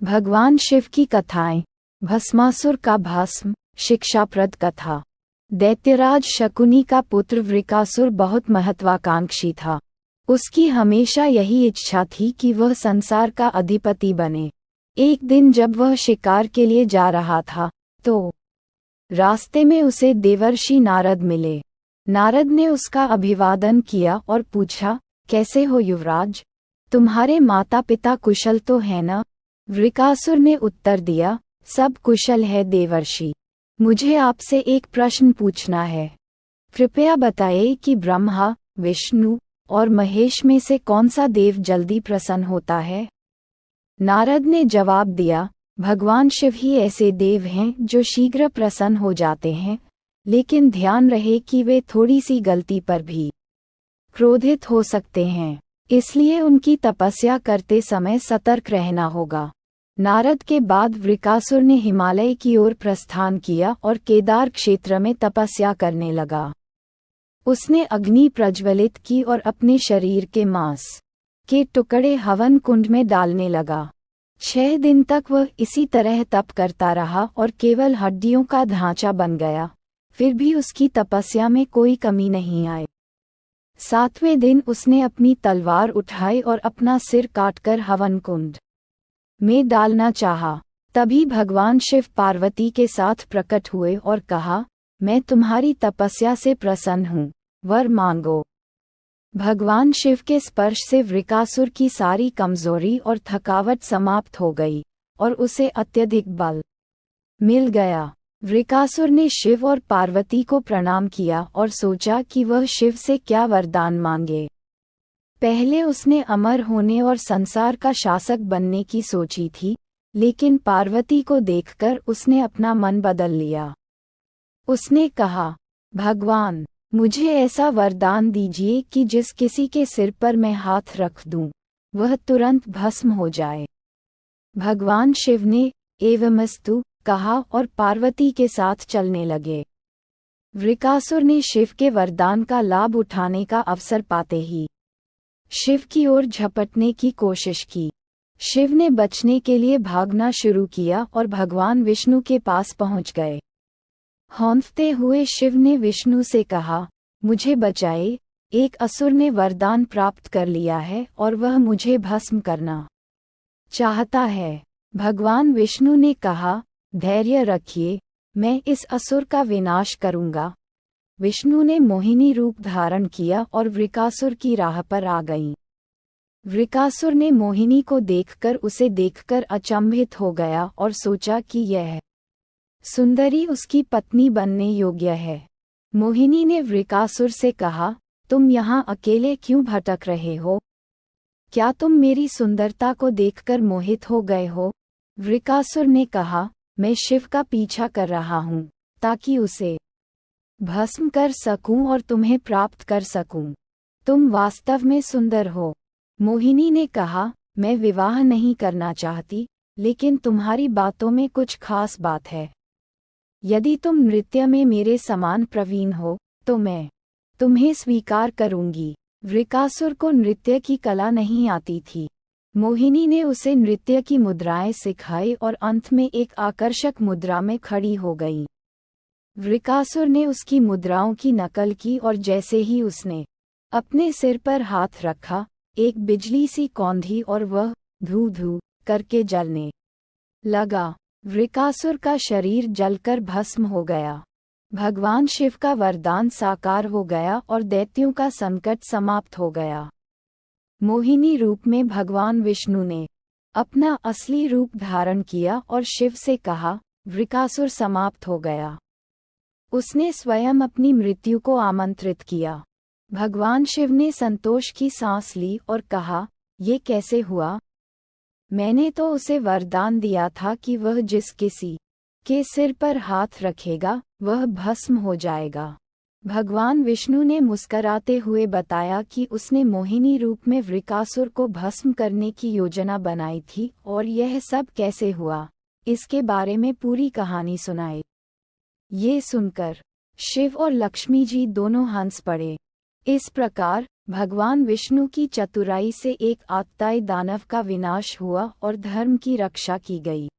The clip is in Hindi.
भगवान शिव की कथाएं। भस्मासुर का भस्म। शिक्षाप्रद कथा। दैत्यराज शकुनी का पुत्र वृकासुर बहुत महत्वाकांक्षी था। उसकी हमेशा यही इच्छा थी कि वह संसार का अधिपति बने। एक दिन जब वह शिकार के लिए जा रहा था तो रास्ते में उसे देवर्षि नारद मिले। नारद ने उसका अभिवादन किया और पूछा, कैसे हो युवराज? तुम्हारे माता पिता कुशल तो है न? वृकासुर ने उत्तर दिया, सब कुशल है देवर्षि। मुझे आपसे एक प्रश्न पूछना है। कृपया बताइए कि ब्रह्मा, विष्णु और महेश में से कौन सा देव जल्दी प्रसन्न होता है? नारद ने जवाब दिया, भगवान शिव ही ऐसे देव हैं जो शीघ्र प्रसन्न हो जाते हैं, लेकिन ध्यान रहे कि वे थोड़ी सी गलती पर भी क्रोधित हो सकते हैं, इसलिए उनकी तपस्या करते समय सतर्क रहना होगा। नारद के बाद वृकासुर ने हिमालय की ओर प्रस्थान किया और केदार क्षेत्र में तपस्या करने लगा। उसने अग्नि प्रज्वलित की और अपने शरीर के मांस के टुकड़े हवन कुंड में डालने लगा। 6 दिन तक वह इसी तरह तप करता रहा और केवल हड्डियों का ढांचा बन गया, फिर भी उसकी तपस्या में कोई कमी नहीं आई। 7वें दिन उसने अपनी तलवार उठाई और अपना सिर काटकर हवन कुंड में डालना चाहा। तभी भगवान शिव पार्वती के साथ प्रकट हुए और कहा, मैं तुम्हारी तपस्या से प्रसन्न हूँ, वर मांगो। भगवान शिव के स्पर्श से वृकासुर की सारी कमजोरी और थकावट समाप्त हो गई और उसे अत्यधिक बल मिल गया। वृकासुर ने शिव और पार्वती को प्रणाम किया और सोचा कि वह शिव से क्या वरदान मांगे। पहले उसने अमर होने और संसार का शासक बनने की सोची थी, लेकिन पार्वती को देखकर उसने अपना मन बदल लिया। उसने कहा, भगवान, मुझे ऐसा वरदान दीजिए कि जिस किसी के सिर पर मैं हाथ रख दूं, वह तुरंत भस्म हो जाए। भगवान शिव ने एवमस्तु कहा और पार्वती के साथ चलने लगे। वृकासुर ने शिव के वरदान का लाभ उठाने का अवसर पाते ही शिव की ओर झपटने की कोशिश की। शिव ने बचने के लिए भागना शुरू किया और भगवान विष्णु के पास पहुंच गए। हौंफते हुए शिव ने विष्णु से कहा, मुझे बचाए, एक असुर ने वरदान प्राप्त कर लिया है और वह मुझे भस्म करना चाहता है। भगवान विष्णु ने कहा, धैर्य रखिए, मैं इस असुर का विनाश करूंगा। विष्णु ने मोहिनी रूप धारण किया और वृकासुर की राह पर आ गईं। वृकासुर ने मोहिनी को देखकर उसे देखकर अचंभित हो गया और सोचा कि यह सुंदरी उसकी पत्नी बनने योग्य है। मोहिनी ने वृकासुर से कहा, तुम यहाँ अकेले क्यों भटक रहे हो? क्या तुम मेरी सुंदरता को देखकर मोहित हो गए हो? वृकासुर ने कहा, मैं शिव का पीछा कर रहा हूँ ताकि उसे भस्म कर सकूं और तुम्हें प्राप्त कर सकूं। तुम वास्तव में सुंदर हो। मोहिनी ने कहा, मैं विवाह नहीं करना चाहती, लेकिन तुम्हारी बातों में कुछ खास बात है। यदि तुम नृत्य में मेरे समान प्रवीण हो तो मैं तुम्हें स्वीकार करूंगी। वृकासुर को नृत्य की कला नहीं आती थी। मोहिनी ने उसे नृत्य की मुद्राएं सिखाई और अंत में एक आकर्षक मुद्रा में खड़ी हो गई। वृकासुर ने उसकी मुद्राओं की नकल की और जैसे ही उसने अपने सिर पर हाथ रखा, एक बिजली सी कौंधी और वह धू धू करके जलने लगा। वृकासुर का शरीर जलकर भस्म हो गया। भगवान शिव का वरदान साकार हो गया और दैत्यों का संकट समाप्त हो गया। मोहिनी रूप में भगवान विष्णु ने अपना असली रूप धारण किया और शिव से कहा, वृकासुर समाप्त हो गया। उसने स्वयं अपनी मृत्यु को आमंत्रित किया। भगवान शिव ने संतोष की सांस ली और कहा, ये कैसे हुआ? मैंने तो उसे वरदान दिया था कि वह जिस किसी के सिर पर हाथ रखेगा वह भस्म हो जाएगा। भगवान विष्णु ने मुस्कराते हुए बताया कि उसने मोहिनी रूप में वृकासुर को भस्म करने की योजना बनाई थी और यह सब कैसे हुआ, इसके बारे में पूरी कहानी सुनाई। ये सुनकर शिव और लक्ष्मी जी दोनों हंस पड़े। इस प्रकार भगवान विष्णु की चतुराई से एक आततायी दानव का विनाश हुआ और धर्म की रक्षा की गई।